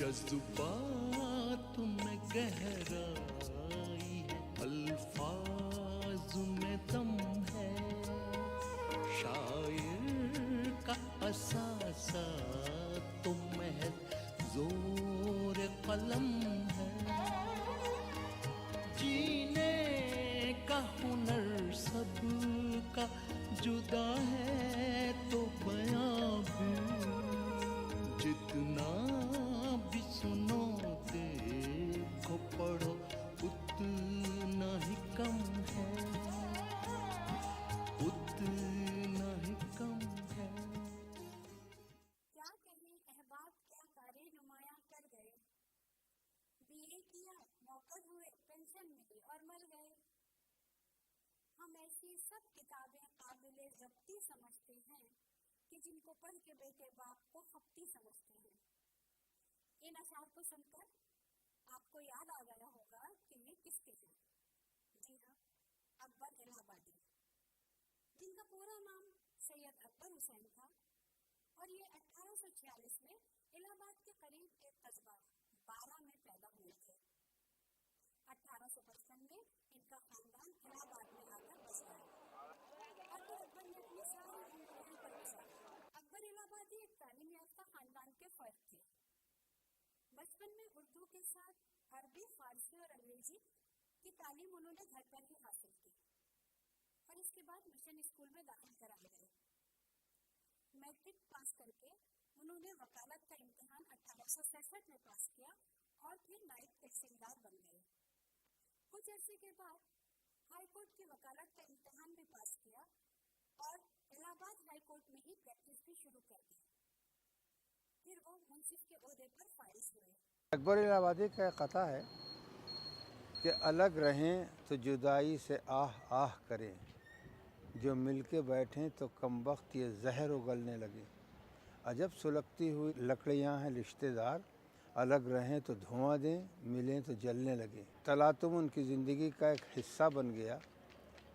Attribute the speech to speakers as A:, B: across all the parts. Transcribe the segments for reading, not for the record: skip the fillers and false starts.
A: जज्बात में गहराई है, अल्फाज में दम है, शायर का असासा तो महज जोर कलम है। जीने का हुनर सबका जुदा है तो बयां भी जितना भी सुनो देखो पढ़ो उतना ही कम है, उतना ही कम है।
B: क्या कहें अहबाब क्या कारे नुमायां कर गए, बीए किया नौकर हुए पेंशन मिली और मर गए। हम ऐसी सब किताबें काबिले ज़ब्ती समझते हैं कि जिनको पढ़ के बेटे बाप को खप्ती समझते हैं। इन अशार को सुनकर आपको याद आ गया होगा कि ये किसके हैं। जी हाँ, अकबर इलाहाबादी, जिनका पूरा नाम सैयद अकबर हुसैन था और ये 1846 में इलाहाबाद के करीब एक कस्बा बारा में पैदा हुए थे। 1855 में इनका खानदान इलाहाबाद में आकर बस गया और फिर अकबर ने अपनी सारी उम्र यहीं पर गुजारी। अकबर इलाहाबादी एक तालीम याफ्ता खानदान के फर्द थे। बचपन में उर्दू के साथ अरबी, फारसी और अंग्रेजी की तालीम उन्होंने घर पर ही हासिल की और इसके बाद मिशन स्कूल में दाखिल कराए गए। मैट्रिक पास करके उन्होंने वकालत का इम्तिहान 1867 में पास किया और फिर नायब तहसीलदार बन गए। कुछ अर्से के बाद हाई कोर्ट की वकालत का इम्तिहान भी पास किया और इलाहाबाद हाई कोर्ट में ही प्रैक्टिस भी शुरू कर दी। फिर वो मुंसिफ के ओहदे पर फाइज हुए।
C: अकबर इलाहाबादी का कथा है कि अलग रहें तो जुदाई से आह आह करें, जो मिलके बैठें तो कमबख्त ये जहर उगलने लगे। अजब सुलगती हुई लकड़ियाँ हैं रिश्तेदार, अलग रहें तो धुआं दें, मिलें तो जलने लगे। तलातुम उनकी ज़िंदगी का एक हिस्सा बन गया,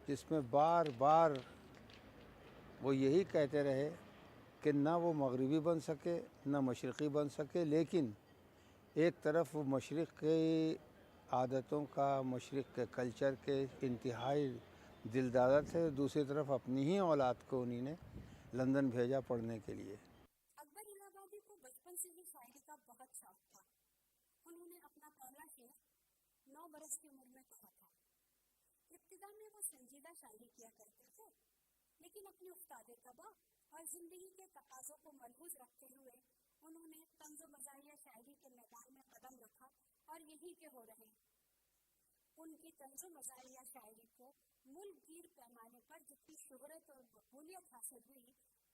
C: जिसमें बार बार वो यही कहते रहे कि ना वो मगरिबी बन सके ना मशरक़ी बन सके, लेकिन एक तरफ वो मशरिक़ की आदतों का, मशरिक़ के कल्चर के इंतहाई दिलदादा थे, दूसरी तरफ अपनी ही औलाद को उन्हीं ने लंदन भेजा पढ़ने के लिए।
B: अकबर इलाहाबादी को बचपन से ही शायरी का बहुत शौक था। उन्होंने अपना पहला शेर 9 बरस की उम्र में कहा था। इब्तिदा में वो संजीदा शायरी किया करते थे, लेकिन अपनी उस्ताद तबा और जिंदगी के तकाज़ों को मलहूज़ रखते हुए उन्होंने तंज़ो मज़ाहिया शायरी के मैदान में कदम रखा और यहीं के हो रहे। उनकी तंज़ो मज़ाहिया शायरी को मुल्कगीर पैमाने पर जितनी शोहरत और मकबूलियत हासिल हुई,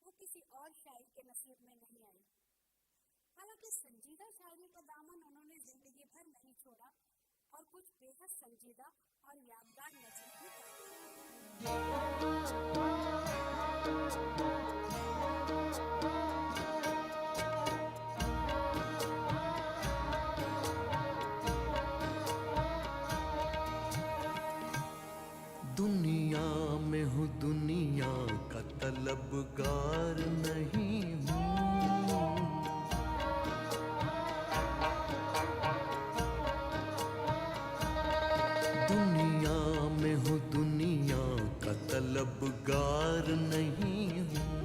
B: वो किसी और शायर के नसीब में नहीं आई। हालांकि संजीदा शायरी का दामन उन्होंने जिंदगी भर नहीं छोड़ा और कुछ बेहद संजीदा और यादगार नज़म भी
A: दुनिया में हूँ, दुनिया का तलबगार नहीं हूँ। दुनिया में हूँ, दुनिया का तलबगार नहीं हूँ।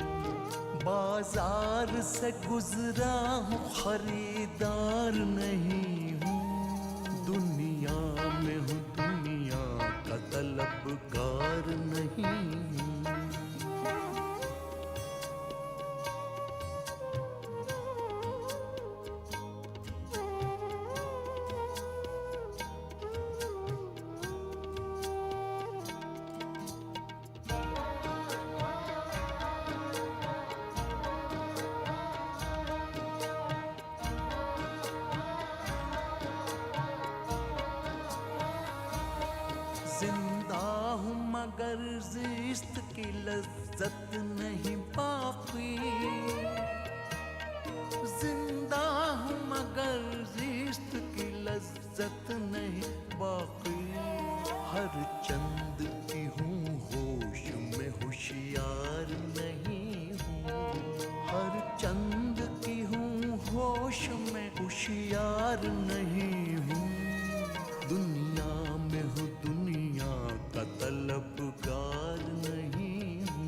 A: बाजार से गुजरा हूँ, खरीदार नहीं हूँ। दुनिया में हूँ, दुनिया का तलबगार नहीं हूँ। जिंदा हूँ मगर ज़िस्त की लज्जत नहीं बाकी। जिंदा हूँ मगर ज़िस्त की लज्जत नहीं बाकी। हर चंद की हूँ होश में होशियार नहीं हूँ। हर चंद की हूँ होश में होशियार प्यार नहीं हूँ, दुनिया में हूँ दुनिया का तलबगार नहीं हूँ।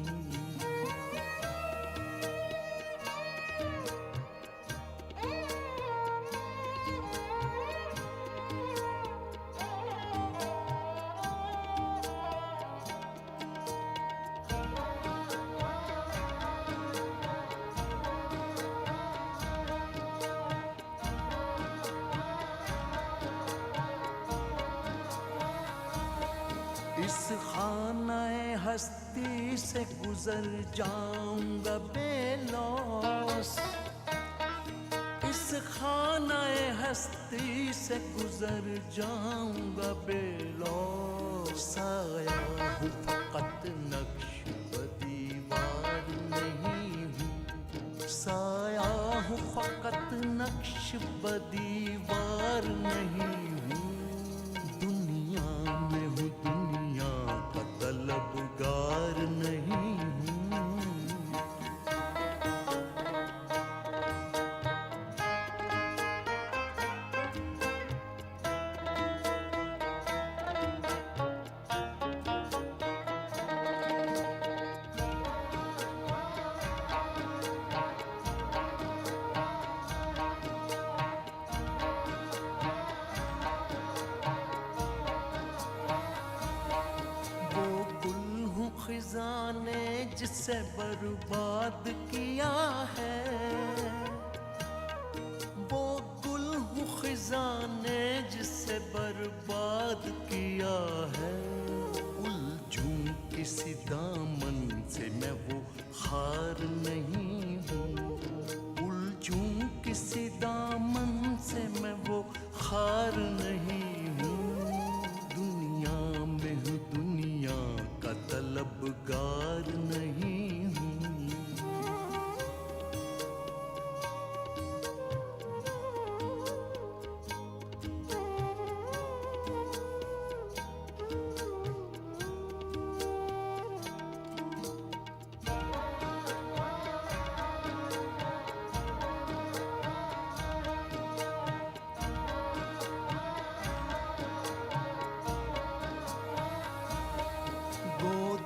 A: इस खानाए हस्ती से गुजर जाऊंगा बेलौस, इस खानाए हस्ती से गुजर जाऊंगा बेलौस। आया हूँ फकत नक्श ब दीवार नहीं हूँ, साया हूँ फकत नक्श ब दीवार नहीं हूँ, दुनिया में हूँ दुनिया का तलबगार नहीं हूँ। वो गुल हूँ खिजाने जिसे बर्बाद किया है, वो गुल हूँ खिजाने जिसे बर्बाद किया है। उलझूं किसी दामन से मैं वो खार नहीं हूँ, उलझूं किसी दामन से मैं वो खार नहीं हूँ, दुनिया में हूँ दुनिया का तलबगार नहीं हूँ।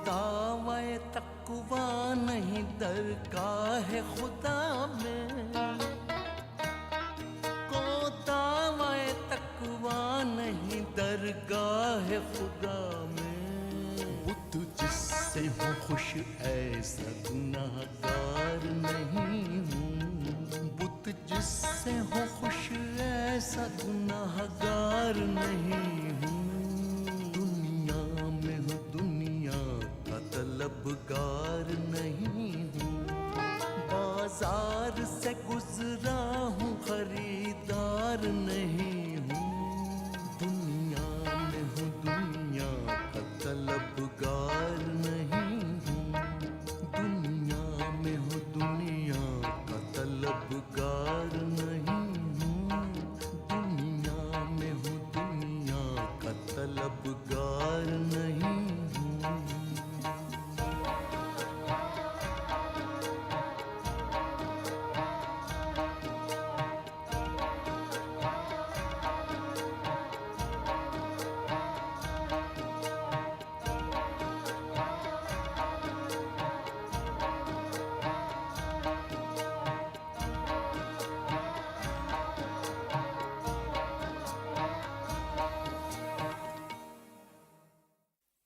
A: दावे तकवा नहीं दरगाह खुदा में, को दावे तकवा नहीं दरगाह खुदा में। बुत जिससे हूँ खुश ऐसा गुनाहगार नहीं हूँ, बुत जिससे हूँ खुश ऐसा गुनाहगार नहीं हूँ, दुनिया में हूँ दुनिया का तलबगार नहीं हूँ, बाजार से गुजरा हूँ खरीदार नहीं हूँ, दुनिया में हूँ दुनिया का तलबगार नहीं हूँ, दुनिया में हूँ दुनिया का तलबगार नहीं हूँ, दुनिया में हूँ दुनिया का तलबगार नहीं हूँ।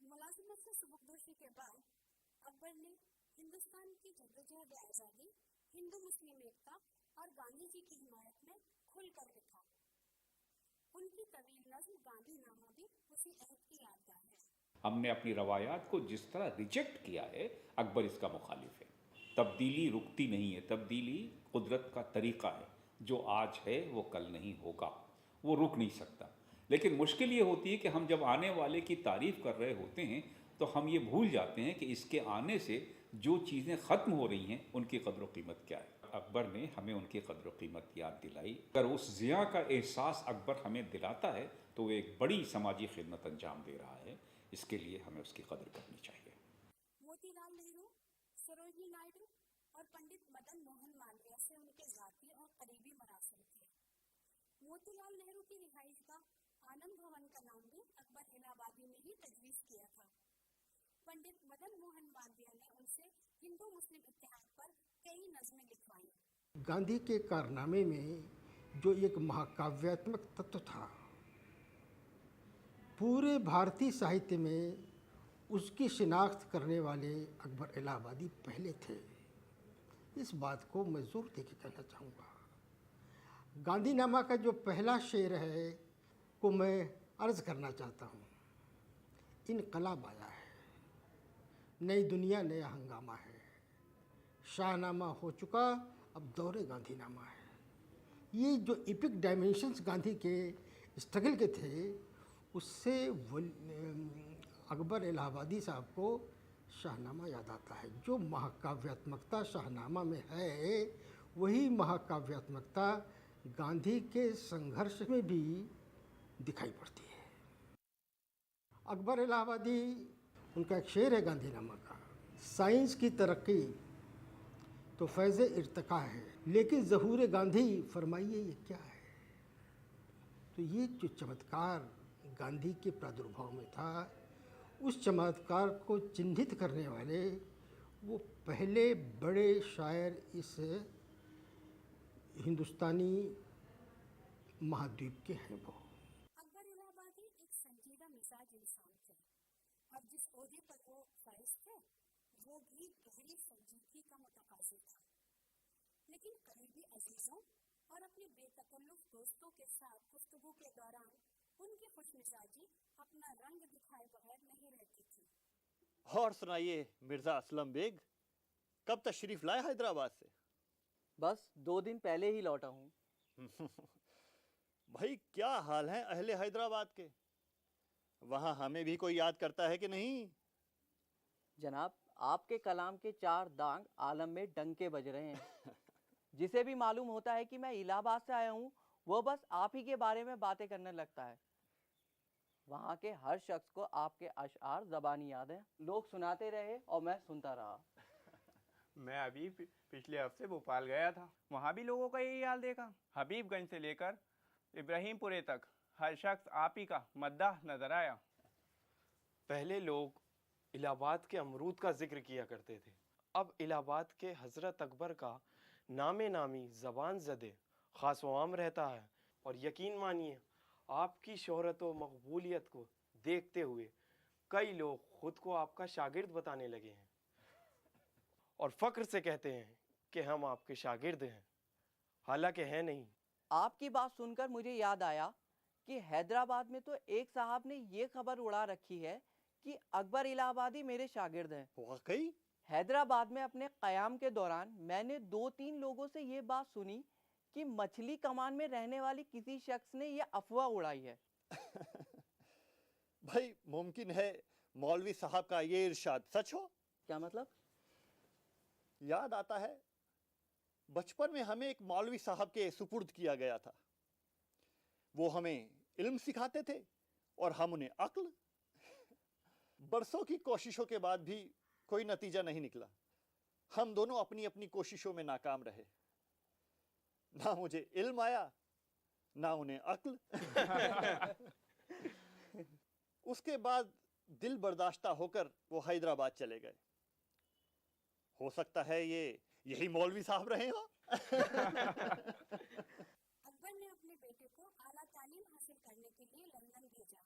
B: मुलाजिमत से सुबकदोशी के बाद अकबर ने हिंदुस्तान की जद्दोजहद आज़ादी, हिंदू मुस्लिम एकता और गांधी जी की हिमायत में खुलकर लिखा। उनकी तवील नज़्म गांधीनामा भी उसी अहद की यादगार है।
D: हमने अपनी रवायात को जिस तरह रिजेक्ट किया है, अकबर इसका मुखालिफ है। तब्दीली रुकती नहीं है, तब्दीली कुदरत का तरीक़ा है, जो आज है वो कल नहीं होगा, वो रुक नहीं सकता। लेकिन मुश्किल ये होती है कि हम जब आने वाले की तारीफ़ कर रहे होते हैं तो हम ये भूल जाते हैं कि इसके आने से जो चीज़ें ख़त्म हो रही हैं उनकी कदर कीमत क्या है। अकबर ने हमें उनकी कदर कीमत याद दिलाई। अगर उस ज़िया का एहसास अकबर हमें दिलाता है तो वो एक बड़ी समाजी खिदमत अंजाम दे रहा है। इसके लिए हमें उसकी कदर करनी चाहिए।
B: मोतीलाल नेहरू, सरोजिनी नायडू और पंडित मदन मोहन मालवीय से उनके ज़ाती और करीबी मरासिल थे। मोतीलाल नेहरू की रिहाइशगाह आनंद भवन का नाम भी अकबर इलाहाबादी ने ही तजवीज़ किया था। पंडित मदन मोहन मालवीय ने उनसे हिंदू मुस्लिम इत्तेहाद पर कई नज़में लिखवाई।
E: गांधी के कारनामे में जो एक महाकाव्यात्मक तत्व था, पूरे भारतीय साहित्य में उसकी शिनाख्त करने वाले अकबर इलाहाबादी पहले थे। इस बात को मैं जोर देकर कहना चाहूँगा। गांधीनामा का जो पहला शेर है को मैं अर्ज़ करना चाहता हूँ। इनकलाब आया है, नई दुनिया नया हंगामा है, शाहनामा हो चुका अब दौरे गांधीनामा है। ये जो इपिक डायमेंशंस गांधी के स्ट्रगल के थे, उससे अकबर इलाहाबादी साहब को शाहनामा याद आता है। जो महाकाव्यात्मकता शाहनामा में है, वही महाकाव्यात्मकता गांधी के संघर्ष में भी दिखाई पड़ती है। अकबर इलाहाबादी, उनका एक शेर है गांधीनामा का, साइंस की तरक्की तो फैज़ इर्तिका है, लेकिन ज़हूर गांधी फरमाइए ये क्या है। तो ये जो चमत्कार गांधी के प्रादुर्भाव में था, उस चमत्कार को चिन्हित करने वाले वो पहले बड़े शायर इस हिंदुस्तानी महाद्वीप के हैं। वो
B: अकबर इलाहाबादी एक संजीदा मिजाज इंसान थे और जिस ओहदे पर वो फाइज थे, वो भी गहरी संजीदगी का मुतकाज़िर था। लेकिन करीबी अजीज़ों और अपने बेतकल्लुफ़ दोस्तों के साथ गुफ्तगू के दौरान उनकी खुशमिजाजी अपना रंग दिखाए बगैर नहीं रहती थी।
F: और सुनाइए मिर्ज़ा असलम बेग, कब तशरीफ़ लाए हैदराबाद से?
G: बस 2 दिन पहले ही लौटा हूँ।
F: भाई क्या हाल है अहले हैदराबाद के? वहाँ हमें भी कोई याद करता है कि नहीं?
G: जनाब, आपके कलाम के 4 दांग आलम में डंके बज रहे हैं। जिसे भी मालूम होता है कि मैं इलाहाबाद से आया हूँ, वो बस आप ही के बारे में बातें करने लगता है। वहाँ के हर शख्स को आपके अशआर ज़बानी याद हैं। लोग सुनाते रहे और मैं सुनता रहा।
H: मैं अभी पिछले हफ्ते भोपाल गया था, वहाँ भी लोगों का यही हाल देखा। हबीबगंज से लेकर इब्राहिमपुरे तक हर शख्स आप ही का मद्दाह नजर आया।
I: पहले लोग इलाहाबाद के अमरूद का जिक्र किया करते थे, अब इलाहाबाद के हज़रत अकबर का नामे नामी ज़बान ज़दे ख़ास वाम रहता है। और यकीन मानिए, आपकी शोहरत व मकबूलियत को देखते हुए कई लोग ख़ुद को आपका शागिर्द बताने लगे हैं और फ़ख्र से कहते हैं कि हम आपके शागिर्द हैं, हालांकि हैं नहीं।
G: आपकी बात सुनकर मुझे याद आया कि हैदराबाद में तो एक साहब ने ये खबर उड़ा रखी है कि अकबर इलाहाबादी मेरे शागिर्द हैं।
F: वाकई?
G: हैदराबाद में अपने क़याम के दौरान मैंने 2-3 लोगों से ये बात सुनी कि मछली कमान में रहने वाली किसी शख्स ने ये अफवाह उड़ाई है।
F: भाई मुमकिन है मौलवी साहब का ये इरशाद सच हो?
G: क्या मतलब?
F: याद आता है बचपन में हमें एक मौलवी साहब के सुपुर्द किया गया था। वो हमें इल्म सिखाते थे और हम उन्हें अक्ल। बरसों की कोशिशों के बाद भी कोई नतीजा नहीं निकला। हम दोनों अपनी अपनी कोशिशों में नाकाम रहे। ना मुझे इल्म आया, ना उन्हें अक्ल। उसके बाद दिल बर्दाश्ता होकर वो हैदराबाद चले गए। हो सकता है यही मौलवी साहब रहे हो।
B: अकबर ने अपने बेटे को आला तालीम हासिल करने के लिए लंदन भेजा।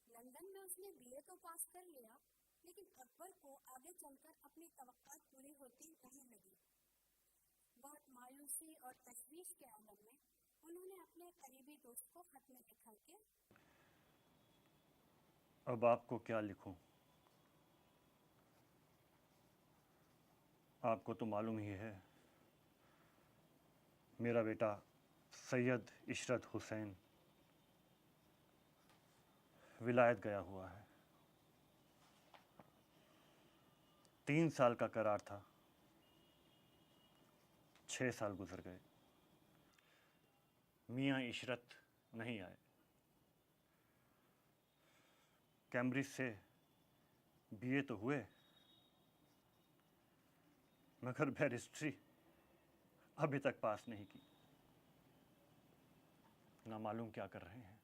B: लंदन में उसने बीए तो पास कर लिया, लेकिन अकबर को आगे चलकर अपनी तवक्कात पूरी होती नहीं लगी। बहुत मायूसी और तशवीश के आलम में उन्होंने अपने करीबी दोस्त को खत में लिखा कि
J: अब आपको क्या लिखूं? आपको तो मालूम ही है, मेरा बेटा सैयद इशरत हुसैन विलायत गया हुआ है। 3 साल का करार था, 6 साल गुजर गए। मियाँ इशरत नहीं आए। कैम्ब्रिज से बीए तो हुए, मगर बैरिस्ट्री अभी तक पास नहीं की। ना मालूम क्या कर रहे हैं।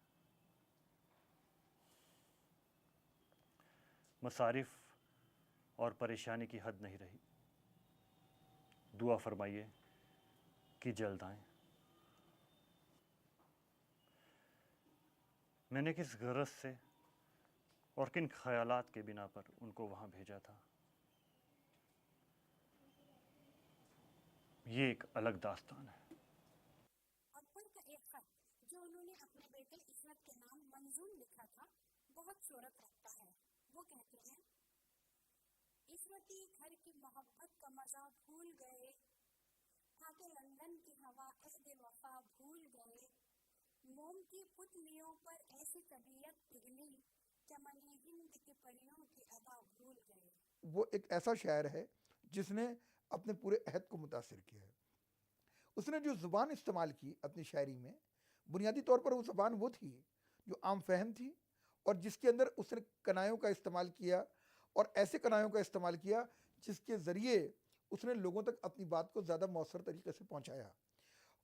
J: मसारिफ और परेशानी की हद नहीं रही। दुआ फरमाइए कि जल्द आएं। मैंने किस गरज से और किन ख्यालात के बिना पर उनको वहां भेजा था, ये एक अलग दास्तान है।
B: अकबर का एक खत जो उन्होंने अपने बेटे इस्मत के नाम मंजूम लिखा था बहुत शोहरत रखता है। वो कहते हैं, इस्मती घर की मोहब्बत का मजा भूल गए, आके लंदन की हवा अहद वफा भूल गए, मोम की पुतलियों पर ऐसी तबीयत पिघली, चमने हिंद की परियों की अदा भूल गए।
K: वो एक ऐसा शायर है जिसने अपने पूरे अहद को मुतासिर किया है। उसने जो ज़ुबान इस्तेमाल की अपनी शायरी में, बुनियादी तौर पर वो ज़ुबान वो थी जो आम फहम थी, और जिसके अंदर उसने कनायों का इस्तेमाल किया, और ऐसे कनायों का इस्तेमाल किया जिसके ज़रिए उसने लोगों तक अपनी बात को ज़्यादा मौसर तरीके से पहुँचाया।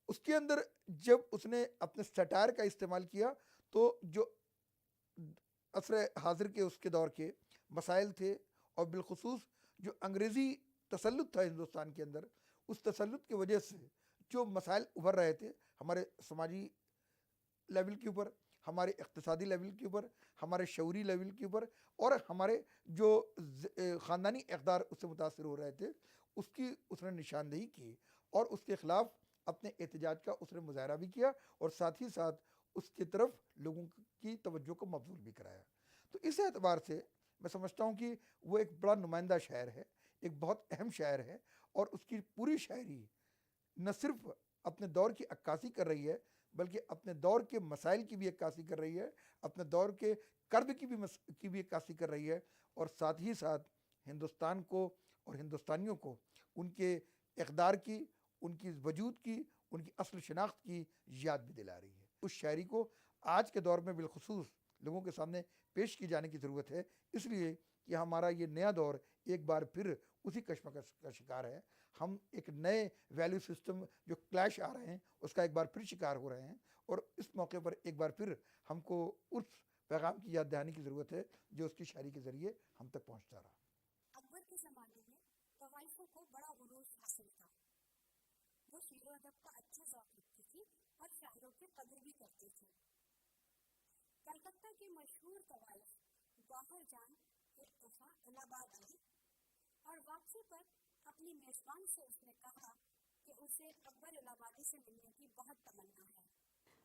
K: उसके अंदर जब उसने अपने सटायर का इस्तेमाल किया तो जो असर हाजिर के उसके दौर के मसाइल थे, और बिलखुसूस जो अंग्रेज़ी तसल्लुत था हिंदुस्तान के अंदर, उस तसल्लुत की वजह से जो मसाइल उभर रहे थे हमारे समाजी लेवल के ऊपर, हमारे इक़्तिसादी लेवल के ऊपर, हमारे शऊरी लेवल के ऊपर, और हमारे जो ख़ानदानी इक़दार उससे मुतासिर हो रहे थे, उसकी उसने निशानदेही की, और उसके ख़िलाफ़ अपने एहतजाज का उसने मुज़ाहरा भी किया, और साथ ही साथ उसकी तरफ लोगों की तवज्जो को मबज़ूल भी कराया। तो इस एतबार से मैं समझता हूँ कि वो एक बड़ा नुमाइंदा शायर है, एक बहुत अहम शायर है, और उसकी पूरी शायरी न सिर्फ अपने दौर की अक्कासी कर रही है, बल्कि अपने दौर के मसाइल की भी अक्कासी कर रही है, अपने दौर के कर्ब की भी अक्कासी कर रही है, और साथ ही साथ हिंदुस्तान को और हिंदुस्तानियों को उनके इक़दार की, उनकी वजूद की, उनकी असल शनाख्त की याद भी दिला रही है। उस शायरी को आज के दौर में बिलखुसूस लोगों के सामने पेश की जाने की ज़रूरत है, इसलिए कि हमारा ये नया दौर एक बार फिर उसी कश्मकश का शिकार है। हम एक नए वैल्यू सिस्टम जो क्लैश आ रहे हैं उसका एक बार फिर शिकार हो रहे हैं, और इस मौके पर एक बार फिर हमको उस पैगाम की याद दिलाने की ज़रूरत है जो उसकी शायरी के ज़रिए हम तक पहुँचता रहा।
B: अकबर के ज़माने में तवाइफों को बड़ा उरूज हासिल था। वो शेर अदब का अच्छा ज़ौक़ रखती थी और शायरों की कदर भी करती थी। कलकत्ता की मशहूर तवाइफ गौहर जान एक दफ़ा इलाहाबाद आई, और वापसी पर अपनी मेज़बान से उसने कहा कि उसे अकबर इलाहाबादी से मिलने की बहुत तमन्ना है।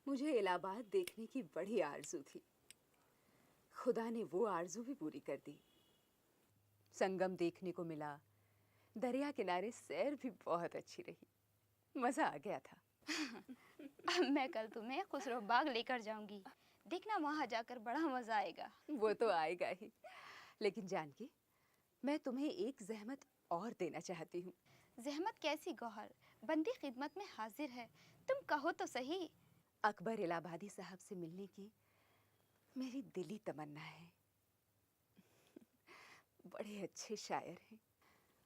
L: मुझे इलाहाबाद देखने की बड़ी आरज़ू थी। खुदा ने वो आरज़ू भी पूरी कर दी। संगम देखने को मिला, दरिया किनारे सैर भी बहुत अच्छी रही, मज़ा आ गया था।
M: मैं कल तुम्हें खुसरो बाग लेकर जाऊंगी, देखना वहां जाकर बड़ा मजा आएगा।
L: वो तो आएगा ही, लेकिन जानकी, मैं तुम्हें एक ज़हमत और देना चाहती हूँ।
M: जहमत कैसी गौहर? बंदी खिदमत में हाजिर है, तुम कहो तो सही।
L: अकबर इलाहाबादी साहब से मिलने की मेरी दिली तमन्ना है। बड़े अच्छे शायर हैं,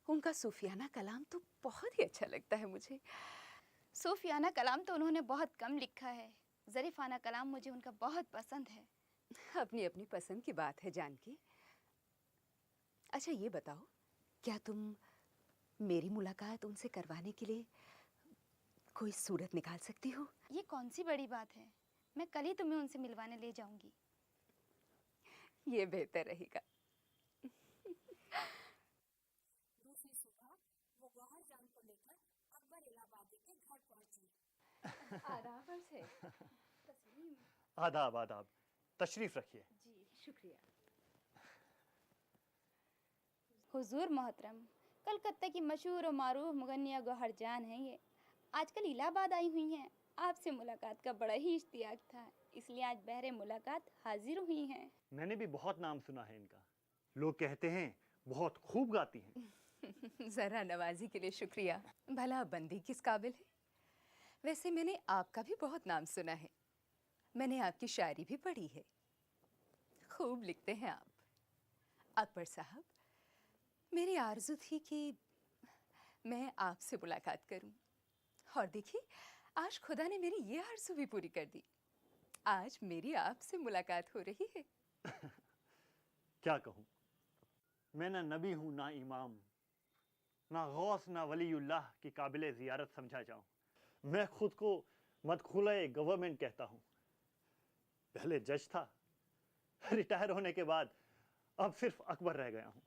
L: उनका सूफियाना कलाम तो बहुत ही अच्छा लगता है मुझे।
M: सूफियाना कलाम तो उन्होंने बहुत कम लिखा है, ज़रीफ़ाना कलाम मुझे उनका बहुत पसंद है।
L: अपनी अपनी पसंद की बात है जानकी। अच्छा ये बताओ, क्या तुम मेरी मुलाकात उनसे करवाने के लिए कोई सूरत निकाल सकती हो?
M: ये कौन सी बड़ी बात है, मैं कल ही तुम्हें उनसे मिलवाने ले जाऊंगी।
L: ये बेहतर रहेगा।
B: दूसरी सुबह वो गौहर जान को लेकर अकबर इलाहाबादी के घर पहुंची।
M: आदाब से तस्लीम।
J: आदाब आदाब, तशरीफ़ रखिए।
L: जी शुक्रिया।
M: हुजूर मोहतरम, कलकत्ता की मशहूर और मारूफ मुगन्निया गौहर जान हैं ये। आजकल इलाहाबाद आई हुई हैं, आपसे मुलाकात का बड़ा ही इश्तियाक था, इसलिए आज बहरे मुलाकात हाजिर हुई हैं।
J: मैंने भी बहुत नाम सुना है इनका, लोग कहते हैं बहुत खूब गाती हैं।
L: ज़रा नवाजी के लिए शुक्रिया। भला बंदी किस काबिल है? वैसे मैंने आपका भी बहुत नाम सुना है, मैंने आपकी शायरी भी पढ़ी है, खूब लिखते हैं आप। अकबर साहब, मेरी आरज़ू थी कि मैं आपसे मुलाकात करूं, और देखिए आज खुदा ने मेरी ये आरज़ू भी पूरी कर दी। आज मेरी आपसे मुलाकात हो रही है।
J: क्या कहूँ, मैं ना नबी हूँ, ना इमाम, ना गौस, ना वलीउल्लाह की काबिल ज़ियारत समझा जाऊँ। मैं खुद को मदखूले गवर्नमेंट कहता हूँ। पहले जज था, रिटायर होने के बाद अब सिर्फ अकबर रह गया हूँ।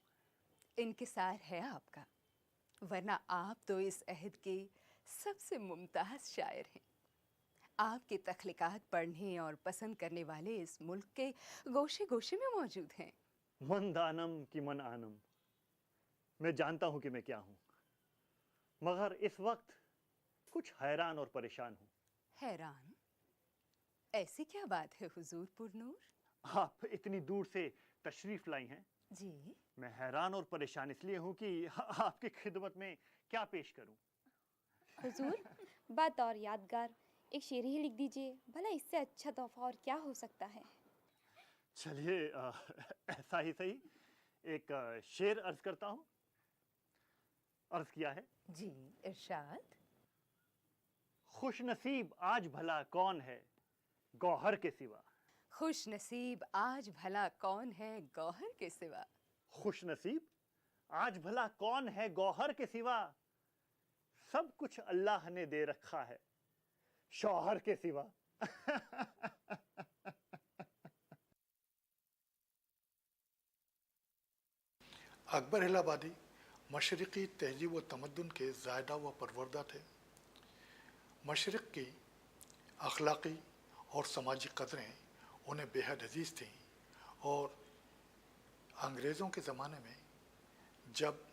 L: इंकिसार है आपका, वरना आप तो इस अहद के सबसे मुमताज शायर हैं। आपके तख्लीकात पढ़ने और पसंद करने वाले इस मुल्क के गोशे गोशे में मौजूद हैं।
J: मन दानम की मन आनम, मैं जानता हूँ कि मैं क्या हूँ, मगर इस वक्त कुछ हैरान और परेशान हूँ।
L: हैरान? ऐसी क्या बात है हुजूर पुरनूर?
J: आप इतनी दूर से तशरीफ लाई हैं।
L: जी।
J: मैं हैरान और परेशान इसलिए हूँ कि आपकी खिदमत में क्या पेश करूँ।
M: हुजूर, बात और यादगार एक शेर ही लिख दीजिए, भला इससे अच्छा तोहफा और क्या हो सकता है।
J: चलिए ऐसा ही सही, एक शेर अर्ज करता हूँ। अर्ज किया है।
L: जी, इरशाद।
J: खुश नसीब आज भला कौन है गौहर के सिवा।
L: खुश नसीब आज भला कौन है गौहर के सिवा।
J: खुश नसीब आज भला कौन है गौहर के सिवा, सब कुछ अल्लाह ने दे रखा है शौहर के सिवा।
K: अकबर इलाहाबादी मशरक़ी तहजीब व तमद्दुन के ज़ायदा व परवरदा थे। मशरक़ की अखलाक़ी और समाजी कदरें उन्हें बेहद अजीज़ थीं, और अंग्रेज़ों के ज़माने में जब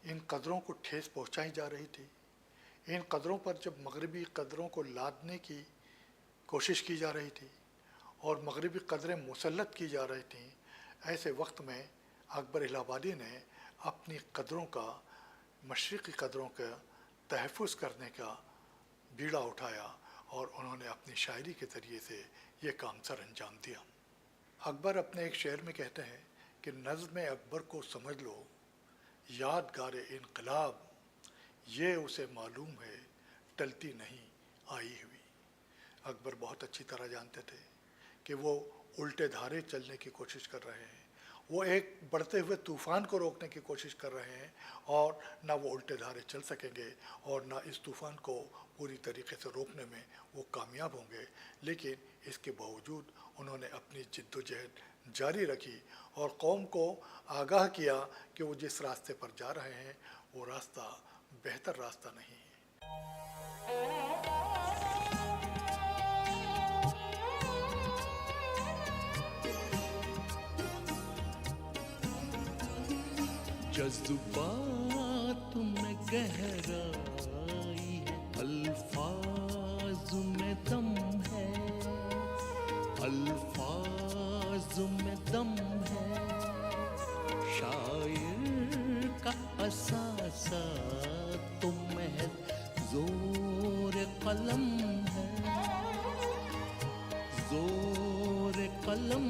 K: इन कदरों को ठेस पहुंचाई जा रही थी, इन कदरों पर जब मगरबी कदरों को लादने की कोशिश की जा रही थी और मगरबी कदरें मुसल्लत की जा रही थीं, ऐसे वक्त में अकबर इलाहाबादी ने अपनी कदरों का, मशरक़ी कदरों का तहफ़्फ़ुज़ करने का बीड़ा उठाया और उन्होंने अपनी शायरी के ज़रिए से ये काम सर अंजाम दिया। अकबर अपने एक शेर में कहते हैं कि नज़्म अकबर को समझ लो यादगार इनकलाब, ये उसे मालूम है टलती नहीं आई हुई। अकबर बहुत अच्छी तरह जानते थे कि वो उल्टे धारे चलने की कोशिश कर रहे हैं, वो एक बढ़ते हुए तूफ़ान को रोकने की कोशिश कर रहे हैं, और ना वो उल्टे धारे चल सकेंगे और ना इस तूफ़ान को पूरी तरीके से रोकने में वो कामयाब होंगे। लेकिन इसके बावजूद उन्होंने अपनी जिद्दोजहद जारी रखी और कौम को आगाह किया कि वो जिस रास्ते पर जा रहे हैं वो रास्ता बेहतर रास्ता नहीं है।
A: जज्बात में गहराई है, अल्फाज में दम है, अल्फाज में दम है, शायर का असासा तो महज जोर कलम है, जोर कलम